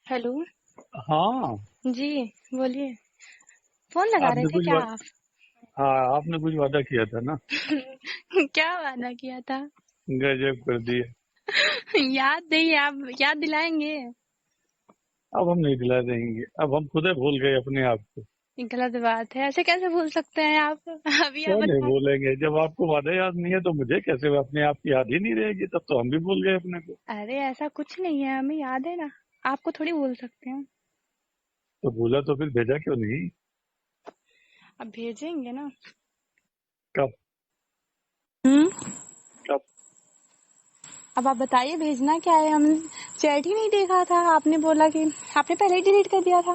Hello. हाँ। जी, बोलिए। Phone लगा रहे आपने थे कुछ क्या आप? हाँ, आपने कुछ वादा किया था ना। क्या वादा किया था? गजब कर दिए। याद नहीं, आप याद दिलाएंगे? अब हम नहीं दिला देंगे, अब हम खुद ही भूल गए अपने आप को। ये गलत बात है, ऐसे कैसे भूल सकते हैं आप? अभी आप क्यों नहीं बता। भूलेंगे? जब आपको वादा याद नहीं है तो मुझे कैसे अपने आप की याद ही नहीं रहेगी? तब तो हम भी भूल गए अपने को। अरे ऐसा कुछ नहीं है, हमें याद है ना। आपको थोड़ी भूल सकते हैं। तो भूला तो फिर भेजा क्यों नहीं? अब भेजेंगे ना। कब? हम्म। कब? अब आप बताइए भेजना क्या है। हम चैट ही नहीं देखा था, आपने बोला कि आपने पहले ही डिलीट कर दिया था।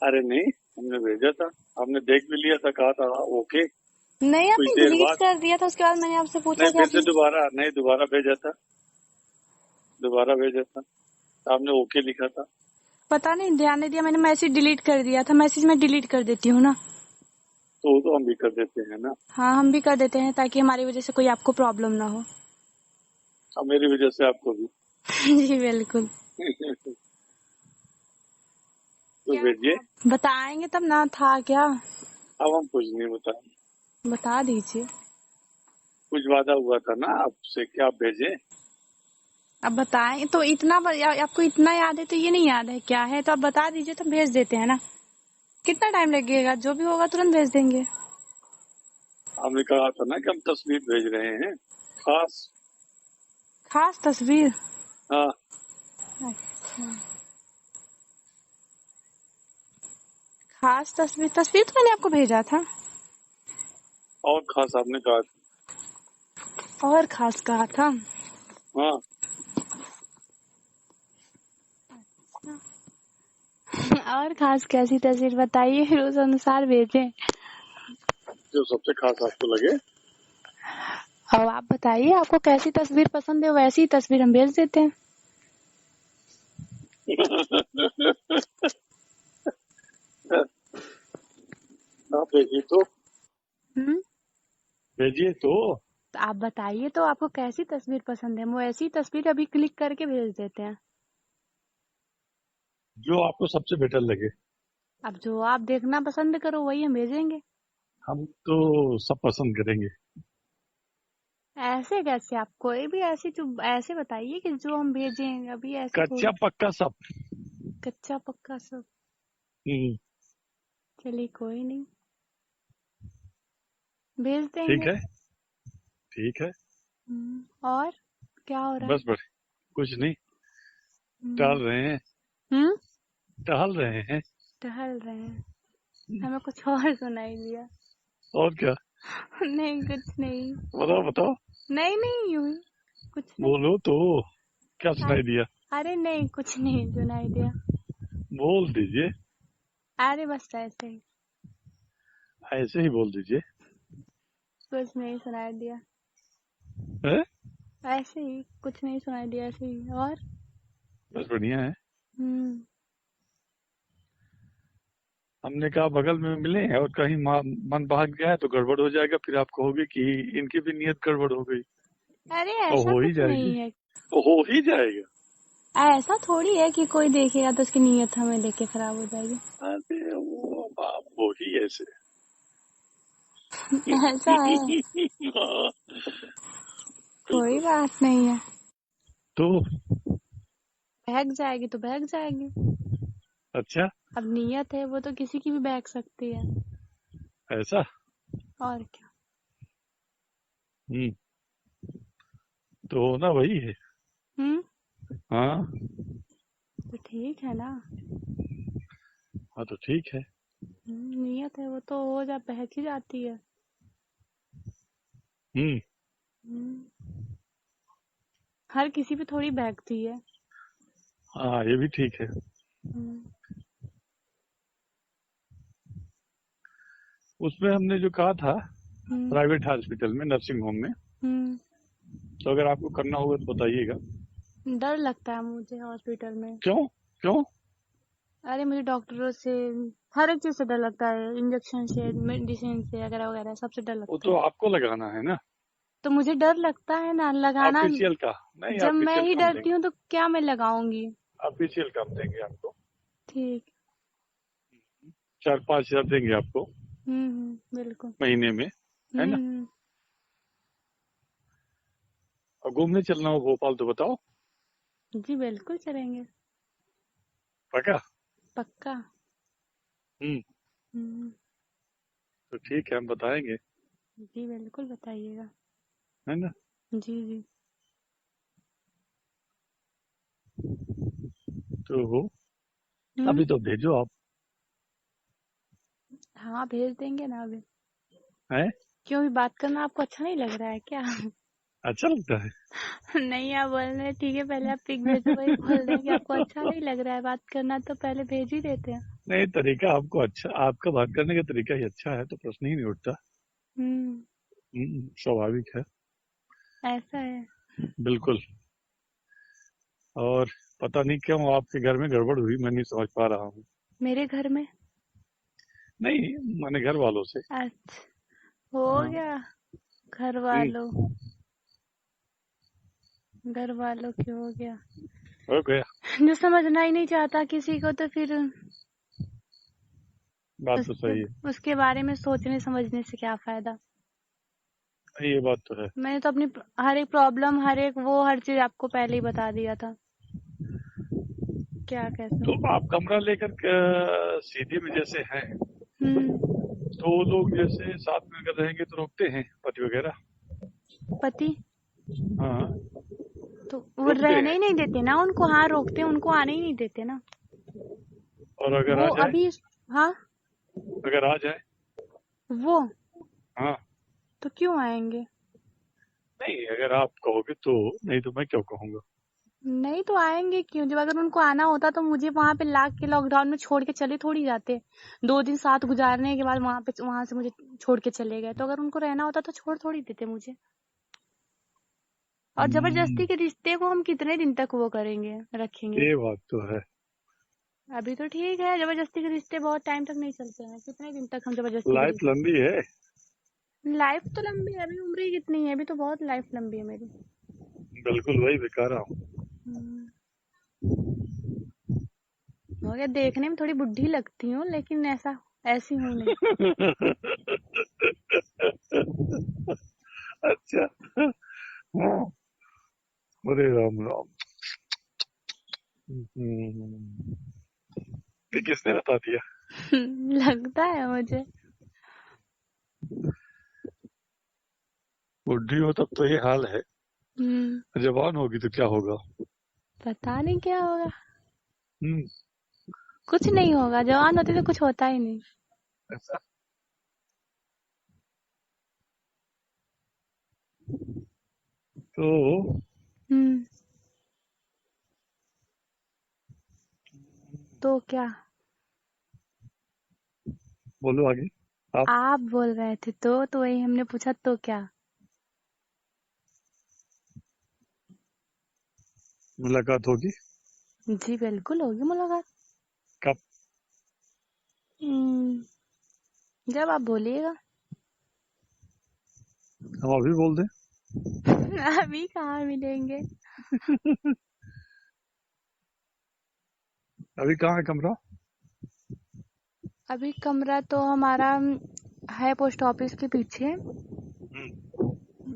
अरे नहीं, हमने भेजा था। हमने देख भी लिया था, कहा था ओके। नहीं, कुछ आपने देर डिलीट बाद कर दिया था, उसके बाद मैंने आपसे पूछा नहीं, कि फिर से आपने। दोबारा नहीं, दोबारा भेजा था। दोबारा भेजा था, आपने ओके लिखा था। पता नहीं, ध्यान नहीं दिया मैंने, मैसेज डिलीट कर दिया था। मैसेज मैं डिलीट कर देती हूँ ना। तो वो तो हम भी कर देते हैं ना। हाँ, हम भी कर देते हैं ताकि हमारी वजह से कोई आपको प्रॉब्लम ना हो। अब मेरी वजह से आपको भी। जी बिल्कुल। तो क्या भेजिए। था? बताएंगे तब ना, था क्या? अब हम कुछ नहीं बताएं। बता दीजिए। कुछ वादा हुआ था ना आपसे कि आप भेजें। अब बताएं तो इतना आपको इतना याद है तो ये नहीं याद है क्या है? तो आप बता दीजिए तो भेज देते हैं ना। कितना टाइम लगेगा? जो भी होगा तुरंत भेज देंगे। हमने कहा था ना कि हम तस्वीर भेज रहे हैं, खास। खास तस्वीर? हाँ। अच्छा, खास तस्वीर। तस्वीर तो मैंने आपको भेजा था। और खास आपने कहा और खास कहा था। था। हाँ। और खास कैसी तस्वीर बताइए, फिर उस अनुसार भेजें। जो सबसे खास आपको लगे। अब आप बताइए आपको कैसी तस्वीर पसंद है, वैसी तस्वीर हम भेज देते हैं। आप भेजिए तो। हम्म। भेजिए तो। तो आप बताइए तो आपको कैसी तस्वीर पसंद है, हम वैसी तस्वीर अभी क्लिक करके भेज देते हैं। जो आपको सबसे बेटर लगे। अब जो आप देखना पसंद करो वही हम भेजेंगे। हम तो सब पसंद करेंगे। ऐसे कैसे? आप कोई भी ऐसी जो ऐसे बताइए कि जो हम भेजें, अभी ऐसे कच्चा थोड़ी। पक्का सब। कच्चा पक्का सब? हम्म। चलिए कोई नहीं, भेज ठीक देंगे। है। ठीक है। और क्या हो रहा है? बस बढ़िया। कुछ नहीं। हम्म। टहल रहे हैं। हम्म, टहल रहे हैं। टहल रहे हैं। हमें कुछ और सुनाई दिया। और क्या? नहीं कुछ नहीं। बताओ बताओ। नहीं नहीं, यूं ही कुछ नहीं। बोलो तो। क्या सुनाई दिया? अरे नहीं, कुछ नहीं सुनाई दिया। बोल दीजिए। अरे बस ऐसे ही। ऐसे ही बोल दीजिए। कुछ नहीं सुनाई दिया। है? ऐसे ही कुछ नहीं सुनाई दिया, ऐसे ही। और बस बढ़िया है। हम्म। हमने कहा बगल में मिले हैं और कहीं मन भाग गया है तो गड़बड़ हो जाएगा, फिर आप कहोगे कि इनकी भी नियत गड़बड़ हो गई। अरे और ऐसा हो ही कुछ जाएगी। नहीं है। तो हो ही जाएगा। ऐसा थोड़ी है कि कोई देखेगा तो उसकी नीयत हमें देख के खराब हो जाएगी। अरे वो बाप, वो ही ऐसे। ऐसा है? कोई बिल्कुल। बात नहीं है। तो बहक जाएगी तो बहक जाएगी। अच्छा। अब नीयत है वो तो किसी की भी बहक सकती है। ऐसा। और क्या। हम्म। तो होना वही है। हम्म। हाँ। तो ठीक है ना। हाँ तो ठीक है। नीयत है वो तो हो जा बहक ही जाती है। हम्म। हम्म, हर किसी पे थोड़ी बहकती है। हाँ ये भी ठीक है। हम्म। उसमें हमने जो कहा था, हम्म। प्राइवेट हॉस्पिटल में, नर्सिंग होम में, हम्म। तो अगर आपको करना होगा तो बताइएगा। डर लगता है मुझे हॉस्पिटल में। क्यों? क्यों? अरे मुझे डॉक्टरों से, हर एक चीज से डर लगता है। इंजेक्शन से, मेडिसिन से, वगैरह वगैरह सबसे डर वो लगता तो है। आपको लगाना है ना। तो मुझे डर लगता है ना लगाना। ऑफिशियल का नहीं, जब मैं ऑफिशियल ही का हम डरती देंगे। हूँ तो क्या मैं लगाऊंगी? ऑफिशियल काम देंगे आपको, ठीक। 4-5 हजार देंगे आपको बिल्कुल। महीने में, है ना। हम्म। और घूमने चलना हो भोपाल तो बताओ। जी बिल्कुल चलेंगे। पक्का। पक्का। हम्म। हम्म। तो ठीक है, हम बताएंगे, जी बिल्कुल बताइएगा। है ना। जी जी। तो हम्म। अभी तो भेजो आप। हाँ भेज देंगे ना अभी। है, क्यों, भी बात करना आपको अच्छा नहीं लग रहा है क्या? अच्छा लगता है। नहीं, आप बोल रहे हैं ठीक है, पहले आप पिक भेजो, वही बोल रहे हैं कि आपको अच्छा नहीं लग रहा है बात करना, तो पहले भेज ही देते हैं। नहीं, तरीका आपको अच्छा, आपका बात करने का तरीका ही अच्छा है, तो प्रश्न ही नहीं उठता। हम्म। स्वाभाविक है। ऐसा है। बिल्कुल। और पता नहीं क्यों आपके घर में गड़बड़ हुई, मैं नहीं समझ पा रहा हूँ। मेरे घर में? नहीं, मैंने घर वालों से। अच्छा, हो हाँ। गया। घर हम्म, वालों घर वालों की हो गया। हो गया। जो समझना ही नहीं चाहता किसी को, तो फिर बात तो उसके सही है। उसके बारे में सोचने समझने से क्या फायदा। ये बात तो है। मैंने तो अपनी हर एक प्रॉब्लम, हर चीज आपको पहले ही बता दिया था, क्या कैसे। तो आप कमरा लेकर सीधी में जैसे हैं, हम्म। तो वो लोग जैसे साथ में अगर रहेंगे तो रोकते हैं, पति वगैरह। पति? हाँ, तो वो रोकते रहने हैं। ही नहीं देते ना उनको, हाँ रोकते हैं, उनको आने ही नहीं देते ना। और अगर वो आ जाए, अभी, हाँ, अगर आ जाए। वो हाँ। तो क्यों आएंगे? नहीं, अगर आप कहोगे तो, नहीं तो मैं क्यों कहूंगा। नहीं तो आएंगे क्यों? जब अगर उनको आना होता तो मुझे वहां पे ला के लॉकडाउन में छोड़ के चले थोड़ी जाते। 2 दिन साथ गुजारने के बाद वहां से मुझे छोड़ के चले गए, तो अगर उनको रहना होता तो छोड़ थोड़ी देते मुझे। और हम्म, जबरदस्ती के रिश्ते को हम कितने दिन तक वो करेंगे, रखेंगे? ये बात तो है। अभी तो ठीक है, जबरदस्ती के रिश्ते बहुत टाइम तक नहीं चलते हैं, कितने दिन तक हम जबरदस्ती के लाइफ रिश्ते। लंबी है। लाइफ तो लंबी है, अभी उम्र ही कितनी है, अभी तो बहुत लाइफ लंबी है मेरी। बिल्कुल वही बता रहा हूँ। हम्म, हो गया, देखने में थोड़ी बुढ़ी लगती हूँ, लेकिन ऐसी हूँ नहीं। अच्छा। हाँ, अरे राम राम। हम्म, ये किसने बता दिया। लगता है मुझे। बुढ़ी हो तब तो ये हाल है, हम्म। जवान होगी तो क्या होगा। पता नहीं क्या होगा। हम्म। कुछ नहीं होगा, जवान होते तो कुछ होता ही नहीं। ऐसा। तो हम्म। तो क्या? बोलो आगे। आप। आप बोल रहे थे तो वही हमने पूछा, तो क्या? मुलाकात होगी। जी बिल्कुल होगी मुलाकात। कब। हम्म, जब आप बोलिएगा। हम अभी बोल दें। अभी कहाँ मिलेंगे? अभी कहाँ है कमरा। अभी कमरा तो हमारा है पोस्ट ऑफिस के पीछे।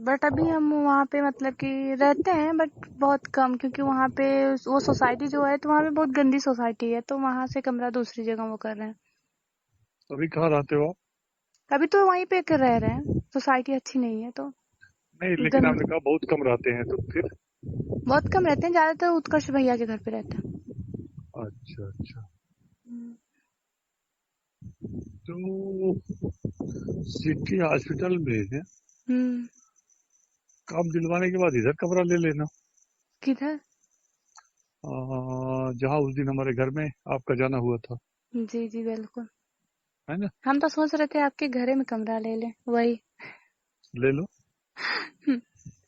बट अभी हम वहाँ पे मतलब कि रहते हैं, बट बहुत कम, क्योंकि वहाँ पे वो सोसाइटी जो है, तो वहाँ पे बहुत गंदी सोसाइटी है, तो वहाँ से कमरा दूसरी जगह वो कर रहे हैं। अभी कहाँ रहते हो आप। अभी तो वहीं पे कर रह रहे हैं, सोसाइटी अच्छी नहीं है तो। नहीं, लेकिन गंद आपने कहा बहुत कम रहते हैं, तो फिर। बहुत कम रहते हैं, ज्यादातर उत्कर्ष भैया के घर पे रहते हैं। अच्छा अच्छा। हम्म। तो सिटी हॉस्पिटल में है, हम्म। काम दिलवाने के बाद इधर कमरा ले लेना। किधर? जहाँ उस दिन हमारे घर में आपका जाना हुआ था, जी जी बिल्कुल। है ना। हम तो सोच रहे थे आपके घरे में कमरा ले लें, वही। ले लो।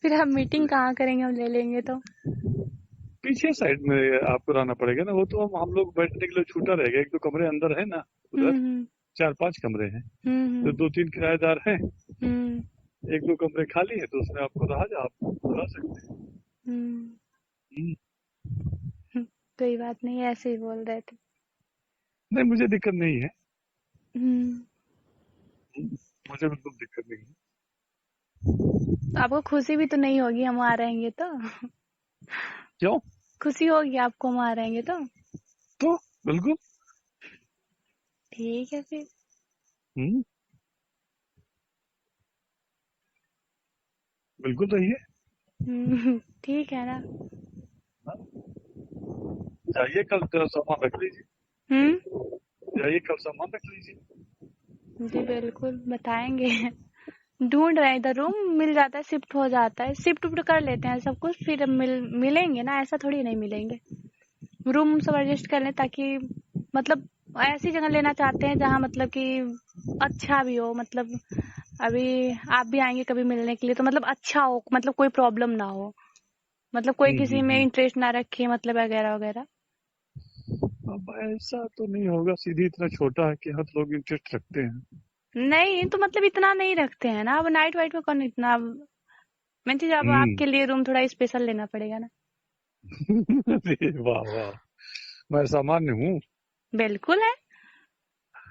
फिर हम मीटिंग कहाँ करेंगे, हम ले लेंगे तो। पीछे साइड में आपको रहना पड़ेगा ना, वो तो हम लोग बैठने के लिए छूटा रहेगा, एक दो कमरे अंदर है ना उधर। हम्म। 4-5 कमरे हैं, तो हम्म। 2-3 किराएदार हैं। हम्म। एक दो कमरे खाली है, तो उसमें आपको रह सकते हैं। हम्म। हम्म, हम्म, कोई बात नहीं, ऐसे ही बोल रहे थे। नहीं, मुझे दिक्कत नहीं है। हम्म। मुझे बिल्कुल दिक्कत नहीं है। तो आपको खुशी भी तो नहीं होगी हम वहाँ रहेंगे तो? क्यों? खुशी होगी आपको हम वहाँ रहेंगे तो? तो बिल्कुल। ठीक है फिर। हम्म, बिल्कुल रही है। ठीक है ना। जाइए कल सामान रख लीजिए। हम्म। जाइए कल सामान रख लीजिए। जी बिल्कुल बताएंगे। ढूंढ रहे हैं, इधर रूम मिल जाता है, शिफ्ट हो जाता है, शिफ्ट उफ्ट कर लेते हैं सब कुछ, फिर मिलेंगे ना, ऐसा थोड़ी नहीं मिलेंगे। रूम सब एडजस्ट कर लें ताकि मतलब ऐसी जगह लेना चाहते हैं जहाँ मतलब कि अच्छा भी हो, मतलब अभी आप भी आएंगे कभी मिलने के लिए तो मतलब अच्छा हो, मतलब कोई प्रॉब्लम ना हो, मतलब कोई किसी में हम्म। इंटरेस्ट ना रखे, मतलब वगैरह वगैरह। अब ऐसा तो नहीं होगा, सीधी इतना छोटा है कि हर लोग इंटरेस्ट रखते हैं। नहीं तो मतलब इतना नहीं रखते हैं ना, अब नाइट वाइट में कौन इतना, मैं चीज अब हम्म। आपके लिए रूम थोड़ा स्पेशल लेना पड़ेगा ना। अरे वाह वाह, मैं सामान्य हूँ। बिल्कुल है।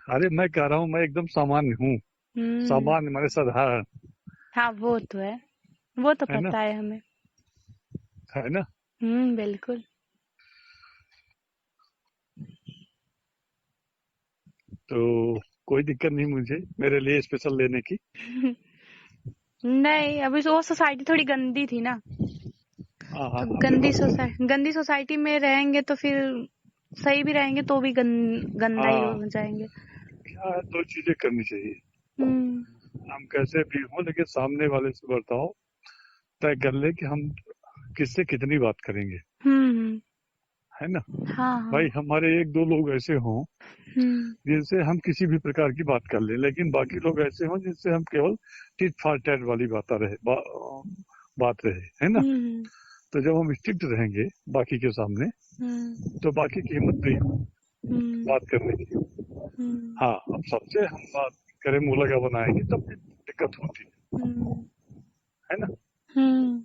अरे मैं कह रहा हूँ, मैं एकदम सामान्य हूँ। हम्म। सामान्य माने साधारण। हाँ वो तो है, वो तो है ना? पता है हमें। है ना? बिल्कुल। तो कोई दिक्कत नहीं मुझे मेरे लिए स्पेशल लेने की। नहीं अभी वो सोसाइटी थोड़ी गंदी थी ना, हाँ हाँ, तो आपने बात। गंदी सोसाइटी में रहेंगे तो फिर सही भी रहेंगे तो भी गंदा ही हाँ, हो जाएंगे। क्या है, दो चीजें करनी चाहिए। हम्म। हम कैसे भी हों, लेकिन सामने वाले से बर्ताव तय कर ले कि हम किससे कितनी बात करेंगे। हम्म। है ना? हाँ भाई हाँ। हमारे एक दो लोग ऐसे हों हम्म। जिनसे हम किसी भी प्रकार की बात कर लें, लेकिन बाकी लोग ऐसे हों जिनसे हम केवल टिट फॉर टैट वाली बात रहे। है ना? हम्म। तो जब हम स्ट्रिक्ट रहेंगे बाकी के सामने, हम्म। तो बाकी की हिम्मत नहीं होगी हम्म। बात करने की। हम्म। हाँ, अब सबसे हम बात करें, मुंह लगा बनाएंगे, तब भी दिक्कत होती हम्म। है ना? हम्म।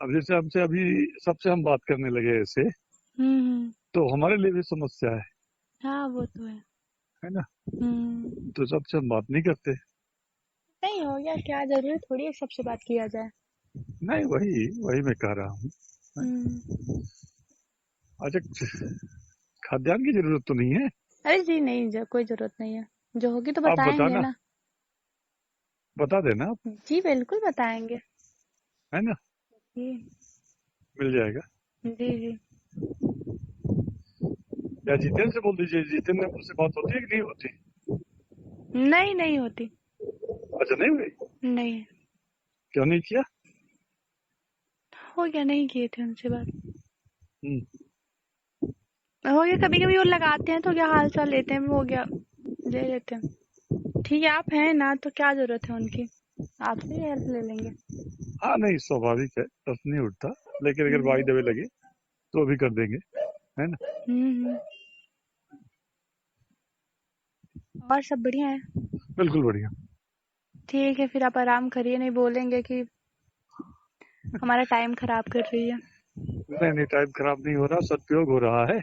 अब जैसे हमसे अभी सबसे हम बात करने लगे ऐसे, हम्म। तो हमारे लिए भी समस्या हाँ वो तो है। है ना? हम्म। तो सबसे हम बात नहीं करते। नहीं हो गया, क्या जरूरी थोड़ी है सबसे बात किया जाए। नहीं, वही वही मैं कह रहा हूँ। हम्म। अच्छा, खाद्यान्न की जरूरत तो नहीं है? अरे जी नहीं, कोई जरूरत नहीं है, जो होगी तो आप बताएंगे बताना, ना। बता देना आप। जी बिल्कुल बताएंगे। है ना? जी। मिल जाएगा। जी जी। या जितेंद्र से बोल दीजिए, जितेंद्र से बात होती है कि नहीं होती? नहीं नहीं होती। अच्छा, नहीं हुई? नहीं। क्यों नहीं किया? हो गया, नहीं किए थे उनसे बात। हम्म। हो गया, कभी कभी वो लगाते हैं तो क्या हाल चाल लेते हैं, हो गया ले लेते हैं। ठीक है, आप हैं ना तो क्या जरूरत है उनकी, आपसे ही हेल्प ले लेंगे। हाँ, नहीं, स्वाभाविक है, प्रश्न नहीं उठता। लेकिन अगर हम्म। बाई दबे लगे तो भी कर देंगे। है ना? हम्म। और सब बढ़िया है। बिल्कुल बढ़िया। ठीक है फिर आप आराम करिए, नहीं बोलेंगे कि हमारा टाइम खराब कर रही है। नहीं नहीं, टाइम खराब नहीं हो रहा, सदुपयोग हो रहा है।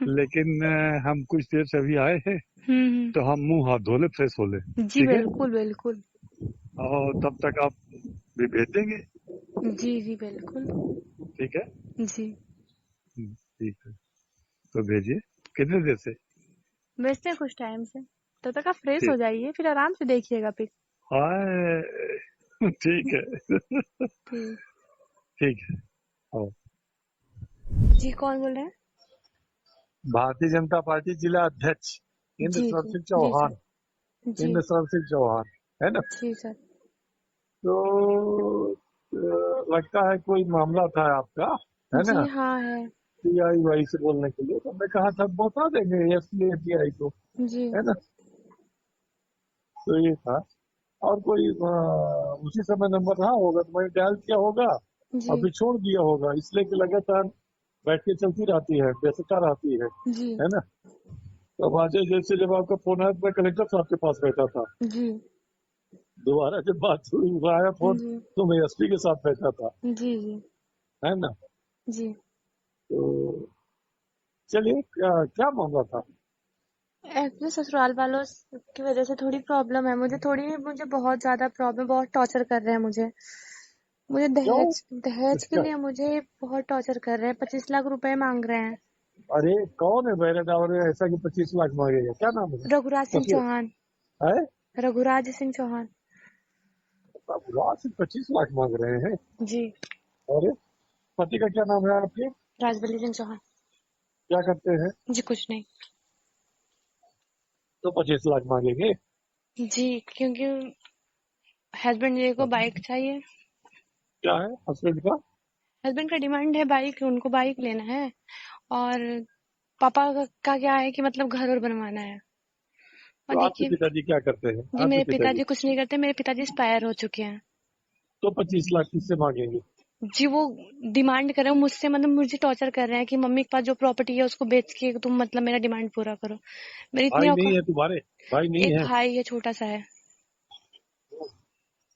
लेकिन हम कुछ देर से अभी आए हैं, तो हम मुंह हाथ धो ले, फ्रेश हो ले। जी ठीक है? बिल्कुल बिल्कुल। और तब तक आप भी भेज देंगे। जी जी बिल्कुल। ठीक है? जी। ठीक है, तो भेजिए। कितने देर से? भेजते हैं कुछ टाइम से, तब तक आप फ्रेश हो ठीक। जाइए, फिर आराम से देखिएगा फिर। हाय, ठीक है। ठीक। ठीक है। हाँ। जी कौन बोल रहे हैं? भारतीय जनता पार्टी जिला अध्यक्ष इंद्र जी शरण जी। सिंह जी सर। चौहान। जी। इंद्र शरण सिंह चौहान। है ना? जी सर। तो लगता है कोई मामला था आपका। है जी ना? हाँ है। सीआई वाई से बोलने के लिए, तो मैं कहा था बता देंगे एसपीआई को। जी। है ना? तो ये था। और कोई उसी समय नंबर रहा होगा तो मैंने डायल किया होगा, जी। और फिर छोड़ दिया होगा, इसलिए कि लगातार बैठ के चलती रहती है, व्यस्तता रहती है। जी। है ना? तो अब आज जैसे जब आपका फोन आया तो मैं कलेक्टर साहब के पास बैठा था। जी। दोबारा जब बात हुई, आया फोन, जी। तो मैं एसपी के साथ बैठा था। जी। जी। है ना? जी। तो चलिए, क्या क्या मामला था? एक्चुअली ससुराल वालों की वजह से थोड़ी प्रॉब्लम है मुझे बहुत ज्यादा प्रॉब्लम, बहुत टॉर्चर कर रहे हैं मुझे। मुझे क्यों? दहेज दहेज के क्या? लिए मुझे बहुत टॉर्चर कर रहे हैं। 25 लाख रुपए मांग रहे हैं। अरे कौन है मेरे डावर में ऐसा कि 25 लाख मांगेगा? क्या नाम है? रघुराज सिंह ससुर चौहान। है? रघुराज सिंह चौहान। अब रात से 25 लाख मांग रहे हैं? जी। अरे, पति का क्या नाम है आपके? राजबली सिंह चौहान। क्या करते हैं? जी कुछ नहीं। तो 25 लाख मांगेंगे? जी क्योंकि हस्बैंड जी को बाइक चाहिए। क्या है हस्बैंड का? हस्बैंड का डिमांड है बाइक, उनको बाइक लेना है। और पापा का क्या है कि मतलब घर और बनवाना है। और तो आपके देखिए, पिताजी क्या करते हैं? जी आपके मेरे पिताजी पिताजी कुछ नहीं करते, मेरे पिताजी एक्सपायर हो चुके हैं। तो 25 लाख किससे मांगेंगे? जी वो डिमांड कर रहे हो मुझसे, मतलब मुझे टॉर्चर कर रहे हैं कि मम्मी के पास जो प्रॉपर्टी है उसको बेच के तुम मतलब मेरा डिमांड पूरा करो। मेरी इतनी भाई नहीं औकात। है तुम्हारे? भाई नहीं एक है? भाई है, छोटा सा है।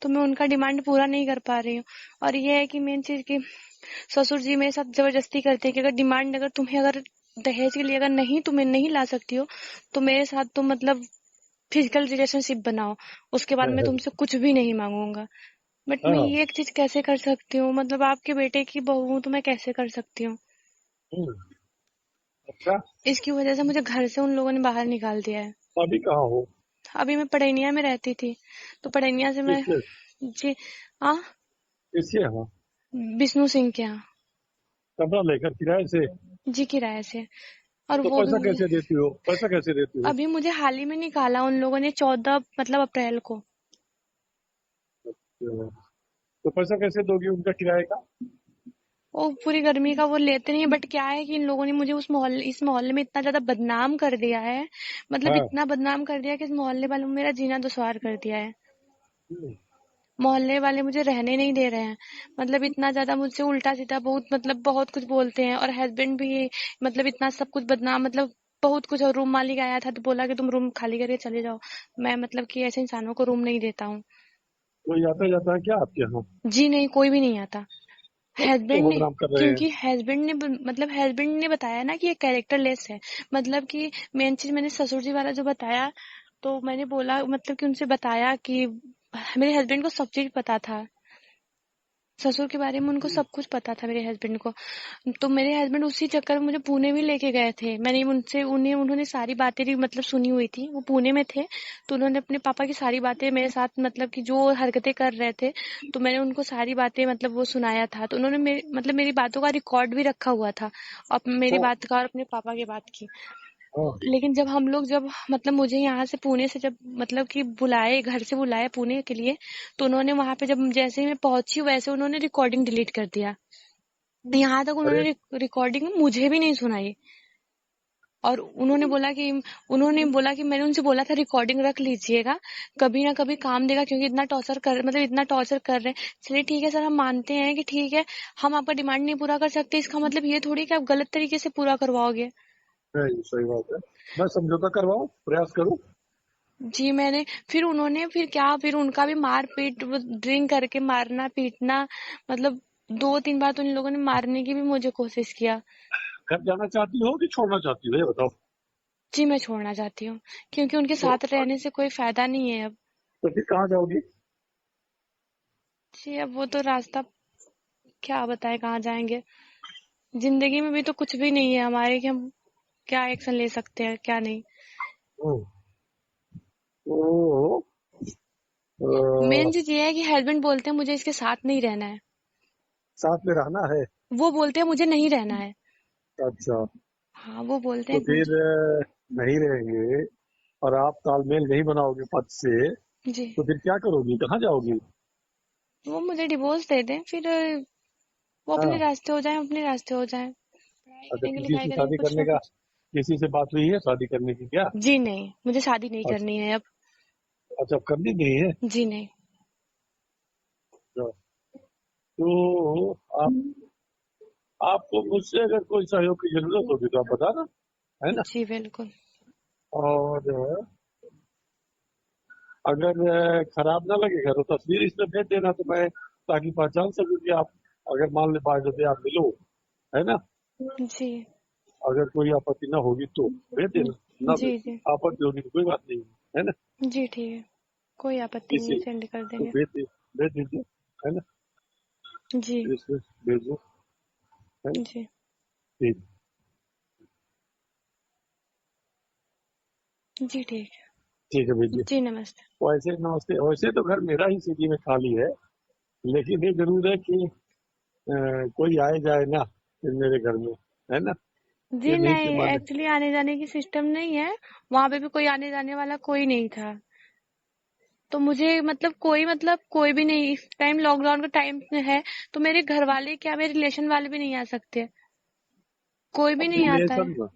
तो मैं उनका डिमांड पूरा नहीं कर पा रही हूँ। और ये है कि मेन चीज की ससुर जी मेरे साथ जबरदस्ती करते हैं कि अगर डिमांड, अगर तुम्हें अगर दहेज के लिए अगर नहीं तुम्हें नहीं ला सकती हो तो मेरे साथ तुम मतलब फिजिकल रिलेशनशिप बनाओ, उसके बाद मैं तुमसे कुछ भी नहीं मांगूंगा। बट मैं हाँ। ये एक चीज कैसे कर सकती हूँ, मतलब आपके बेटे की बहू हूँ तो मैं कैसे कर सकती हूँ। हम्म, अच्छा। इसकी वजह से मुझे घर से उन लोगों ने बाहर निकाल दिया है। अभी कहाँ हो? अभी मैं पड़ैनिया में रहती थी, तो पड़ैनिया से मैं। किसके? जी। हाँ। किसके यहाँ? विष्णु सिंह के यहाँ। कमरा लेकर किराए से? जी किराए से। और तो वो भी पैसा मुझे कैसे देती हो? पैसा कैसे देती हो? अभी मुझे हाल ही में निकाला उन लोगों ने, 14 मतलब अप्रैल को। तो पैसा कैसे दोगी उनका किराए का? वो पूरी गर्मी का वो लेते नहीं है, बट क्या है कि इन लोगों ने मुझे इस मोहल्ले में इतना ज्यादा बदनाम कर दिया है, मतलब हाँ। इतना बदनाम कर दिया कि इस मोहल्ले वालों ने मेरा जीना दुश्वार कर दिया है। हम्म, मोहल्ले वाले मुझे रहने नहीं दे रहे हैं। मतलब इतना ज्यादा मुझसे उल्टा सीधा बहुत मतलब बहुत कुछ बोलते हैं। और हस्बैंड भी मतलब इतना सब कुछ बदनाम, मतलब बहुत कुछ। और रूम मालिक आया था तो बोला कि तुम रूम खाली करके चले जाओ। मैं मतलब कि ऐसे इंसानों को रूम नहीं देता हूँ। कोई आता जाता है क्या आपके यहाँ? जी नहीं, कोई भी नहीं आता। तो हस्बैंड ने, बदनाम कर रहे हैं? क्योंकि हस्बैंड ने बताया ना कि ये कैरेक्टरलेस है। मतलब कि मेन चीज मैंने ससुर जी वाला जो बताया, तो मैंने बोला मतलब कि उनसे बताया कि मेरे हस्बैंड को सब चीज पता था। ससुर के बारे में उनको सब कुछ पता था मेरे हस्बैंड को। तो मेरे हस्बैंड उसी चक्कर में मुझे पुणे भी लेके गए थे। मैंने उन्होंने सारी बातें भी मतलब सुनी हुई थी। वो पुणे में थे, तो उन्होंने अपने पापा की सारी बातें मेरे साथ मतलब कि जो हरकतें कर रहे थे, तो मैंने उनको सारी बातें मतलब वो सुनाया था। तो उन्होंने मेरी बातों का रिकॉर्ड भी रखा हुआ था, अब मेरी हाँ। बात का और अपने पापा की बात की। हाँ। लेकिन जब मतलब मुझे यहाँ से पुणे से जब मतलब कि बुलाए, घर से बुलाए पुणे के लिए, तो उन्होंने वहां पे जब जैसे ही मैं पहुंची वैसे उन्होंने रिकॉर्डिंग डिलीट कर दिया। यहाँ तक अरे, उन्होंने रिकॉर्डिंग मुझे भी नहीं सुनाई। और उन्होंने बोला कि मैंने उनसे बोला था रिकॉर्डिंग रख लीजिएगा, कभी ना कभी काम देगा, क्योंकि इतना टॉर्चर कर रहे हैं। चलिए ठीक है सर, हम मानते हैं कि ठीक है हम आपका डिमांड नहीं पूरा कर सकते, इसका मतलब ये थोड़ी कि आप गलत तरीके से पूरा करवाओगे। नहीं, सही बात है। मैं समझौता करवाऊं, प्रयास करूं? जी मैंने, फिर उनका भी मार पीट, ड्रिंक करके मारना पीटना, मतलब 2-3 बार तो इन लोगों ने मारने की भी मुझे कोशिश किया। घर जाना चाहती हो कि छोड़ना चाहती हो, ये बताओ। जी मैं छोड़ना चाहती हूँ, क्योंकि उनके तो, साथ रहने से कोई फायदा नहीं है अब। तो फिर कहाँ जाओगी? जी अब वो तो रास्ता क्या बताए कहाँ जाएंगे। जिंदगी में भी तो कुछ भी नहीं है हमारे कि हम क्या एक्शन ले सकते हैं क्या नहीं। हम्म, तो मेन अ, चीज ये है कि हस्बैंड बोलते हैं मुझे इसके साथ नहीं रहना है। साथ में रहना है? वो बोलते हैं मुझे नहीं रहना है। अच्छा। हाँ वो बोलते तो हैं फिर मुझे। नहीं रहेंगे और आप तालमेल नहीं बनाओगे पद से, जी। तो फिर क्या करोगी, कहाँ जाओगी? वो मुझे डिवोर्स दे दें, फिर वो अपने हाँ। रास्ते हो जाए, अपने रास्ते हो जाए, पढ़ाई अच्छा, करेंगे किसी लिखाई से करेंगे शादी कुछ ना करने का, कुछ। किसी से बात हुई है शादी करने की क्या? जी नहीं, मुझे शादी नहीं अच्छा। करनी है अब। अच्छा, अब करनी नहीं है? जी नहीं। अच्छा, तो आपको मुझसे अगर कोई सहयोग की जरूरत होगी तो आप बताना, है ना? जी बिल्कुल। और अगर खराब ना लगेगा तो तस्वीर इसमें भेज देना, तो मैं ताकि पहचान सकूं कि आप, अगर मान ले बाय द वे आप मिलो, है ना? जी अगर कोई आपत्ति ना होगी तो भेज देना, ना जी भेज जी आपत्ति होगी तो कोई बात नहीं है ना। जी ठीक है, कोई आपत्ति नहीं इसे है, सेंड कर तो देंगे। भेज दीजिए, है ना। जी इसे भेजो, है ना। जी ठीक जी ठीक ठीक है, है। भेजिए। जी नमस्ते। वैसे नमस्ते, वैसे तो घर मेरा ही सिटी में खाली है, लेकिन ये जरूर है कि कोई आए जाए ना फिर मेरे घर में, है ना। जी ये नहीं कि नहीं, माने। एक्चुअली आने जाने की सिस्टम नहीं है, वहां पे भी कोई आने जाने वाला कोई नहीं था, तो मुझे मतलब कोई भी नहीं, इस टाइम लॉकडाउन का टाइम है, तो मेरे घर वाले क्या, मेरे रिलेशन वाले भी नहीं आ सकते, कोई भी अब नहीं आता है। रिलेशन में,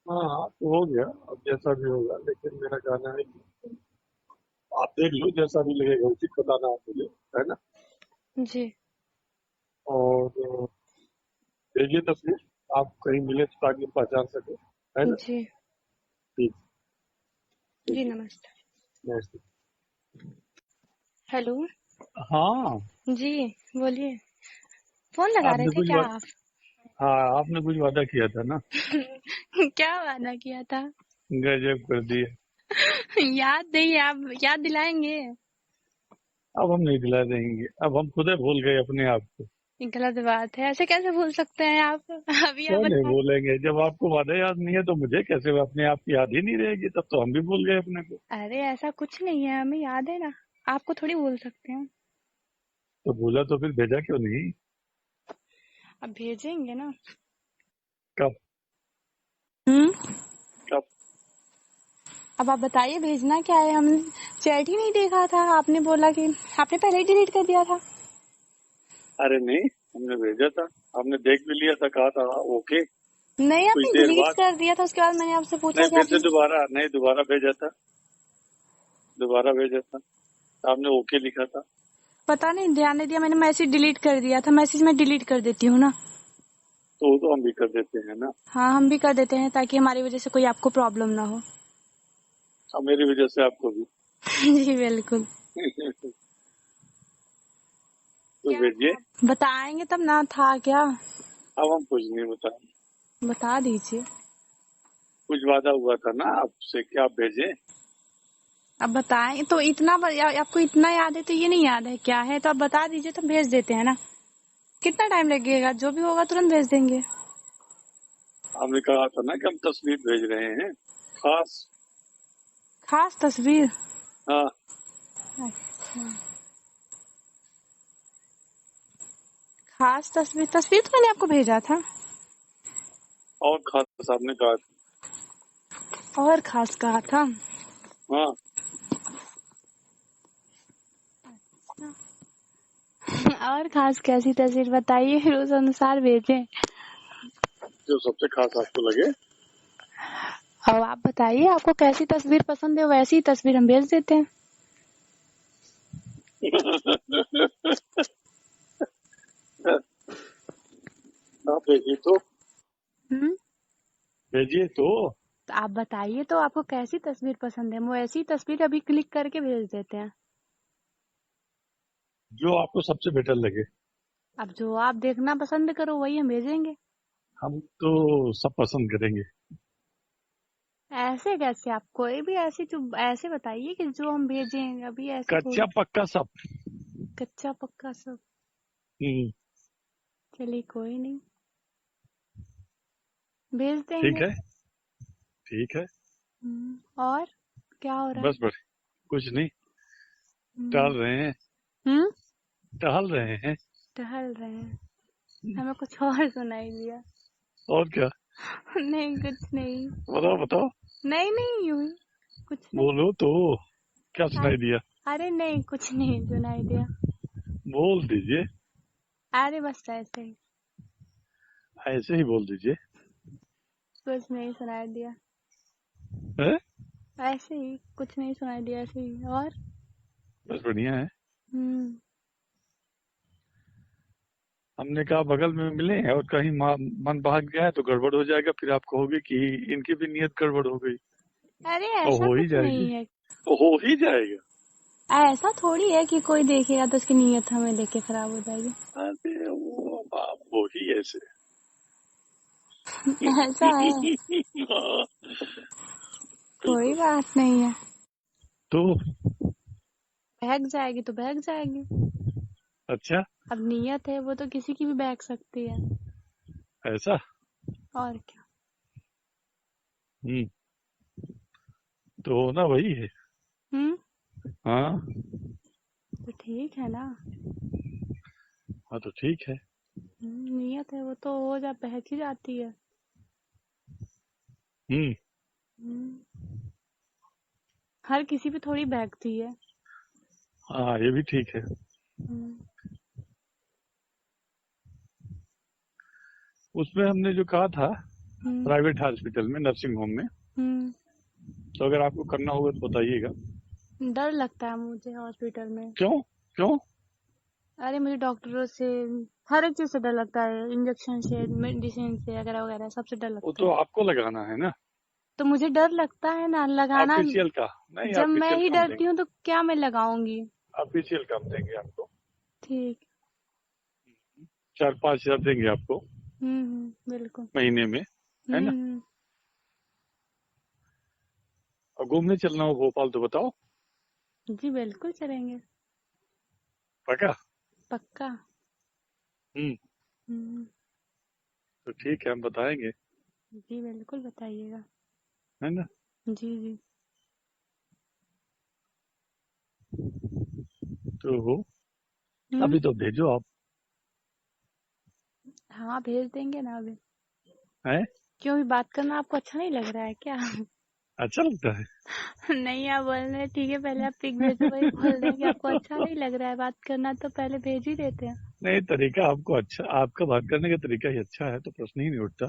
हाँ तो हो गया, अब जैसा भी होगा, लेकिन मेरा कहना है कि आप देख लो जैसा भी लगेगा उचित बताना आप मुझे, है ना। जी और भेजिए तस्वीर, आप कहीं मिले तो ताकि पहचान सके, है ना। जी ठीक, जी भेजिए। नमस्ते। नेक्स्ट। हेलो। हाँ, जी बोलिए, फोन लगा रहे आपने थे कुछ क्या आप? हाँ, आपने कुछ वादा किया था ना। क्या वादा किया था? गजब कर दिए। याद नहीं, आप याद दिलाएंगे? अब हम नहीं दिला देंगे, अब हम खुद ही भूल गए अपने आप को। ये गलत बात है, ऐसे कैसे भूल सकते हैं आप? अभी आप क्यों नहीं बता। भूलेंगे, जब आपको वादा याद नहीं है तो मुझे कैसे अपने आप की याद ही नहीं रहेगी, तब तो हम भी भूल गए अपने को। अरे ऐसा कुछ नहीं है, हमें याद है ना, आपको थोड़ी भूल सकते हैं। तो भूला तो फिर भेजा क्यों नहीं। अब भेजेंगे ना। कब। हम्म। कब। अब आप बताइए भेजना क्या है, हम चैट ही नहीं देखा था, आपने बोला कि आपने पहले ही डिलीट कर दिया था। अरे नहीं, हमने भेजा था, हमने देख भी लिया था, कहा था ओके। नहीं, कुछ आपने देर डिलीट बाद, कर दिया था, उसके बाद मैंने आपसे पूछा नहीं कि फिर से आपने। दोबारा, नहीं दोबारा भेजा था, दोबारा भेजा था, आपने ओके लिखा था। पता नहीं, ध्यान नहीं दिया, मैंने मैसेज डिलीट कर दिया था, मैसेज मैं डिलीट कर देती हूँ ना। तो वो तो हम भी कर देते हैं ना। हाँ हम भी कर देते हैं, ताकि हमारी वजह से कोई आपको प्रॉब्लम ना हो। अब मेरी वजह से आपको भी। जी बिल्कुल। तो क्या भेजिए। था, बताएंगे तब ना, था क्या? अब हम कुछ नहीं बताएं, बता दीजिए। कुछ वादा हुआ था ना आपसे कि आप भेजें। अब बताएं तो, इतना आपको इतना याद है तो ये नहीं याद है क्या है, तो आप बता दीजिए तो भेज देते हैं ना। कितना टाइम लगेगा, जो भी होगा तुरंत भेज देंगे। हमने कहा था ना कि हम तस्वीर भेज रहे हैं, खास। खास तस्वीर? हाँ। अच्छा, खास तस्वीर, तस्वीर तो मैंने आपको भेजा था। और खास आपने कहा और खास कहा था? था। हाँ, और खास कैसी तस्वीर बताइए, फिर उस अनुसार भेजें। जो सबसे खास आपको लगे। अब आप बताइए, आपको कैसी तस्वीर पसंद है, वैसी तस्वीर हम भेज देते हैं। आप भेजिए तो, हम्म। भेजिए तो। तो आप बताइए तो, आपको कैसी तस्वीर पसंद है, हम वैसी तस्वीर अभी क्लिक करके भेज देते हैं। जो आपको सबसे बेटर लगे। अब जो आप देखना पसंद करो वही हम भेजेंगे। हम तो सब पसंद करेंगे। ऐसे कैसे, आप कोई भी ऐसी जो ऐसे बताइए कि जो हम भेजें, अभी ऐसे कच्चा थोड़ी। पक्का सब। कच्चा पक्का सब? हम्म, चलिए कोई नहीं, भेज ठीक देंगे। है, ठीक है। और क्या हो रहा है? बस बस, कुछ नहीं, हम्म। टहल रहे हैं, हम्म, टहल रहे हैं। टहल रहे हैं? हमें कुछ और सुनाई दिया। और क्या। नहीं कुछ नहीं। बताओ बताओ, नहीं नहीं, यूं ही, कुछ नहीं। बोलो तो, क्या सुनाई दिया। अरे नहीं, कुछ नहीं सुनाई दिया। बोल दीजिए, अरे बस ऐसे ही, ऐसे ही बोल दीजिए। कुछ नहीं सुनाई दिया। है? ऐसे ही कुछ नहीं सुनाई दिया, ऐसे ही। और बस बढ़िया है। हम्म। हमने कहा बगल में मिले हैं और कहीं मन भाग गया है तो गड़बड़ हो जाएगा, फिर आप कहोगे कि इनकी भी नियत गड़बड़ हो गई। अरे और ऐसा हो ही कुछ जाएगी, नहीं है। तो हो ही जाएगा। ऐसा थोड़ी है कि कोई देखेगा तो उसकी नीयत हमें देख के खराब हो जाएगी। अरे वो बाप, वो ही ऐसे। ऐसा है, कोई बात नहीं है। तो बहक जाएगी तो बहक जाएगी। अच्छा, अब नियत है वो तो किसी की भी बहक सकती है। ऐसा। और क्या। हम्म। तो होना वही है। हम्म। हाँ। तो ठीक है ना। हाँ तो ठीक है। नियत है वो तो हो जा बहक ही जाती है। हम्म। हम्म, हर किसी पे थोड़ी बहकती है। हाँ ये भी ठीक है। हम्म। उसमें हमने जो कहा था हम्म। प्राइवेट हॉस्पिटल में, नर्सिंग होम में, हम्म। तो अगर आपको करना होगा तो बताइएगा। डर लगता है मुझे हॉस्पिटल में। क्यों? क्यों? अरे मुझे डॉक्टरों से हर एक चीज से डर लगता है, इंजेक्शन से, मेडिसिन से, वगैरह वगैरह सबसे डर वो लगता तो है। आपको लगाना है ना। तो मुझे डर लगता है ना लगाना। ऑफिशियल का नहीं, जब मैं ऑफिशियल ही का हम डरती देंगे। हूँ तो क्या मैं लगाऊंगी। ऑफिशियल का हम देंगे आपको। ठीक। 4-5 हजार देंगे आपको बिल्कुल। महीने में, है ना। हम्म। और घूमने चलना हो भोपाल तो बताओ। जी बिल्कुल चलेंगे। पक्का? पक्का। हम्म। हम्म। तो ठीक है, हम बताएंगे, जी बिल्कुल बताइएगा। है ना। जी जी। तो हम्म। अभी तो भेजो आप। हाँ भेज देंगे ना अभी। है। क्यों भी बात करना आपको अच्छा नहीं लग रहा है क्या? अच्छा लगता है। नहीं आप बोल रहे हैं, ठीक है पहले आप पिक भेजो, वही बोल रहे हैं कि आपको अच्छा नहीं लग रहा है बात करना, तो पहले भेज ही देते हैं। नहीं, तरीका आपको अच्छा, आपका बात करने का तरीका ही अच्छा है, तो प्रश्न ही नहीं उठता।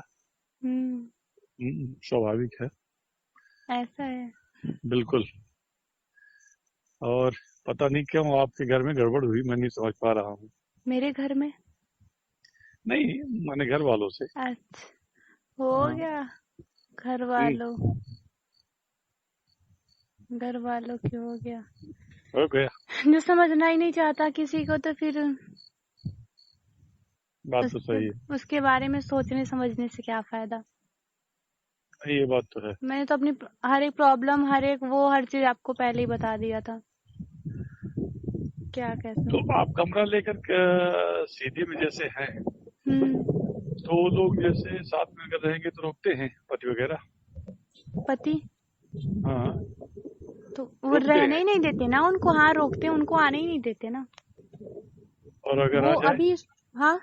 हम्म। स्वाभाविक है। ऐसा है। बिल्कुल। और पता नहीं क्यों आपके घर में गड़बड़ हुई, मैं नहीं समझ पा रहा हूँ। मेरे घर में। नहीं, मैंने घर वालों से। अच्छा हो हाँ। गया। घर हम्म, वालों घर वालों की हो गया। हो गया। जो समझना ही नहीं चाहता किसी को तो फिर बात तो उसके सही है। उसके बारे में सोचने समझने से क्या फायदा। नहीं, ये बात तो है। मैंने तो अपनी हर एक प्रॉब्लम, हर चीज आपको पहले ही बता दिया था। क्या कैसे। तो आप कमरा लेकर सीधी में जैसे हैं, हम्म। तो वो लोग जैसे साथ में अगर रहेंगे तो रोकते हैं, पति वगैरह। पति हाँ, तो वो रोकते रहने हैं। ही नहीं देते ना उनको, हाँ रोकते हैं, उनको आने ही नहीं देते ना। और अगर वो आ जाए, अभी। हाँ।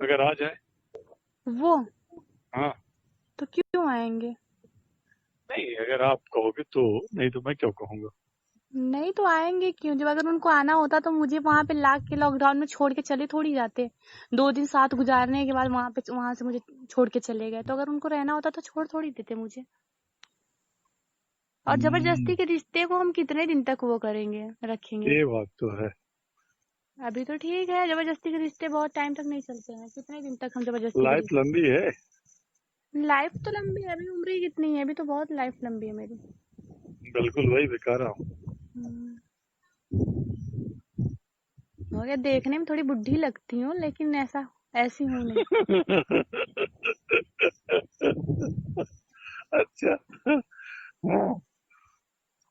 अगर आ जाए। वो हाँ। तो क्यों आएंगे। नहीं, अगर आप कहोगे तो, नहीं तो मैं क्यों कहूँगा। नहीं तो आएंगे क्यों, जब अगर उनको आना होता तो मुझे वहां पे ला के लॉकडाउन में छोड़ के चले थोड़ी जाते। 2 दिन साथ गुजारने के बाद वहां से मुझे छोड़ के चले गए, तो अगर उनको रहना होता तो छोड़ थोड़ी देते मुझे। और हम्म, जबरदस्ती के रिश्ते को हम कितने दिन तक वो करेंगे, रखेंगे। ये बात तो है। अभी तो ठीक है, जबरदस्ती के रिश्ते बहुत टाइम तक नहीं चलते हैं, कितने दिन तक हम जबरदस्ती के लाइफ रिश्ते। लंबी है। लाइफ तो लंबी है, अभी उम्र ही कितनी है, अभी तो बहुत लाइफ लंबी है मेरी। बिल्कुल वही दिखा रहा हूँ। हम्म, हो गया, देखने में थोड़ी बुढ़ी लगती हूँ लेकिन ऐसी हूँ नहीं। अच्छा। हाँ।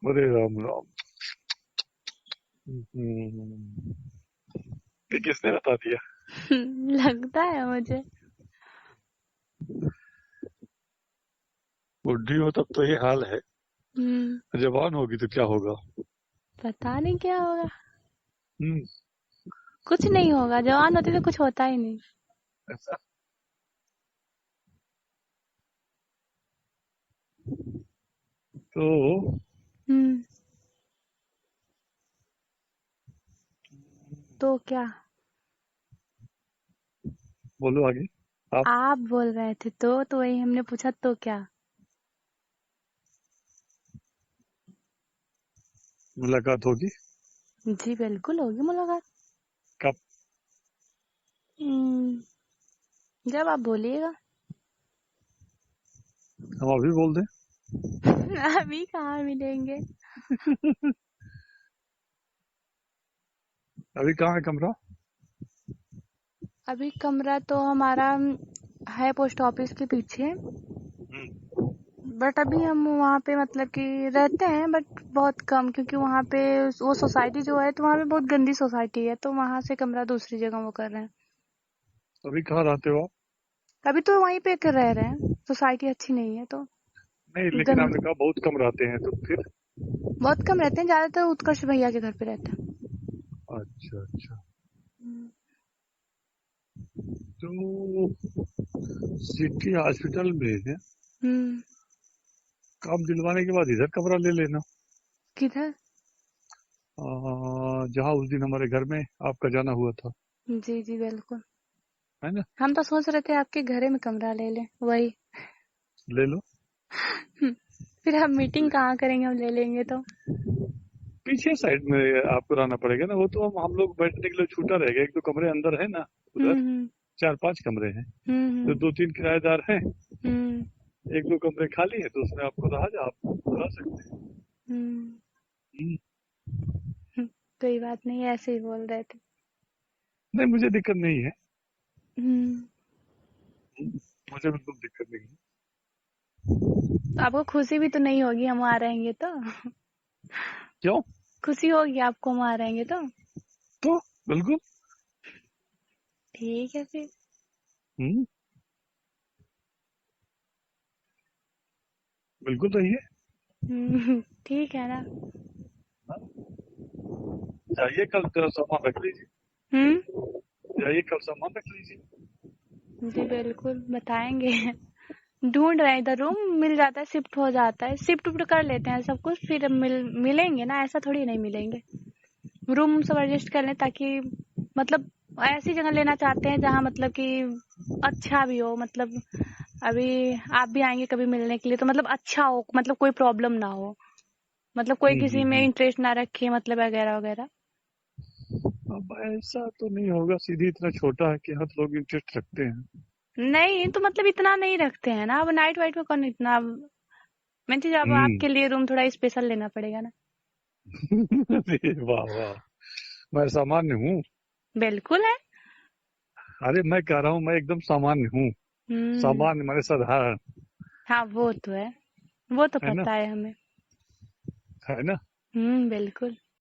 अरे राम राम। हम्म, ये किसने बता दिया? लगता है मुझे। बुढ़ी हो तब तो ये हाल है, हम्म। जवान होगी तो क्या होगा? पता नहीं क्या होगा। हम्म। कुछ नहीं होगा, जवान होती तो कुछ होता ही नहीं। ऐसा। तो हम्म। तो क्या। बोलो आगे। आप। आप बोल रहे थे तो वही हमने पूछा तो क्या। मुलाकात होगी। जी बिल्कुल होगी मुलाकात। कब? हम्म, जब आप बोलिएगा। हम अभी बोल दें? अभी कहाँ मिलेंगे। अभी कहाँ है कमरा? अभी कमरा तो हमारा है पोस्ट ऑफिस के पीछे, हम्म। बट अभी हम वहाँ पे मतलब कि रहते हैं, बट बहुत कम, क्योंकि वहाँ पे वो सोसाइटी जो है तो वहाँ पे बहुत गंदी सोसाइटी है, तो वहाँ से कमरा दूसरी जगह वो कर रहे हैं। अभी कहाँ रहते हो आप? अभी तो वहीं पे कर रह रहे हैं, सोसाइटी अच्छी नहीं है तो। नहीं, लेकिन गंद आपने कहा बहुत कम रहते हैं, तो फिर? बहुत कम रहते हैं, ज्यादातर उत्कर्ष भैया के घर पे रहते हैं। अच्छा अच्छा। हम्म। तो सिटी हॉस्पिटल में है, हम्म। काम दिलवाने के बाद इधर कमरा ले लेना। किधर? जहाँ उस दिन हमारे घर में आपका जाना हुआ था, जी जी बिल्कुल। है ना? हम तो सोच रहे थे आपके घरे में कमरा ले लें, वही। ले लो। फिर हम मीटिंग कहाँ करेंगे, हम ले लेंगे तो। पीछे साइड में आपको रहना पड़ेगा ना, वो तो हम लोग बैठने के लिए छूटा रहेगा। एक दो कमरे अंदर है ना उधर, हम्म। 4-5 कमरे हैं। तो हम्म। 2-3 किराएदार हैं, हम्म। एक दो कमरे खाली है, तो उसमें आपको रहा जा, आप रह सकते हैं। हम्म। हम्म। कोई बात नहीं, ऐसे ही बोल रहे थे। नहीं, मुझे दिक्कत नहीं है। हम्म। मुझे बिल्कुल दिक्कत नहीं है। तो आपको खुशी भी तो नहीं होगी हम वहाँ रहेंगे तो? क्यों? खुशी होगी आपको हम वहाँ रहेंगे तो? तो बिल्कुल। ठीक है फिर। हम्म। बिल्कुल रहिए। ठीक है ना। हाँ? जाइए, कल तो सामान रख लीजिए। हम्म। जाइए, कल सामान रख लीजिए। जी बिल्कुल बताएंगे। ढूंढ रहे हैं, इधर रूम मिल जाता है, शिफ्ट हो जाता है, शिफ्ट उफ्ट कर लेते हैं सब कुछ, फिर मिलेंगे ना, ऐसा थोड़ी नहीं मिलेंगे। रूम सब एडजस्ट कर लें, ताकि मतलब ऐसी जगह लेना चाहते हैं जहाँ मतलब कि अच्छा भी हो, मतलब अभी आप भी आएंगे कभी मिलने के लिए तो मतलब अच्छा हो, मतलब कोई प्रॉब्लम ना हो, मतलब कोई किसी में हम्म। इंटरेस्ट ना रखे, मतलब वगैरह वगैरह। अब ऐसा तो नहीं होगा, सीधी इतना छोटा है कि हर लोग इंटरेस्ट रखते हैं। नहीं तो मतलब इतना नहीं रखते हैं ना, अब नाइट वाइट में कौन इतना। मैं चीज, अब हम्म। आपके लिए रूम थोड़ा स्पेशल लेना पड़ेगा ना। अरे वाह वाह, मैं सामान्य हूँ। बिल्कुल है। अरे मैं कह रहा हूँ, मैं एकदम सामान्य हूँ। हम्म। सामान्य माने साधारण। हाँ वो तो है, वो तो है ना? पता है हमें। है ना? बिल्कुल।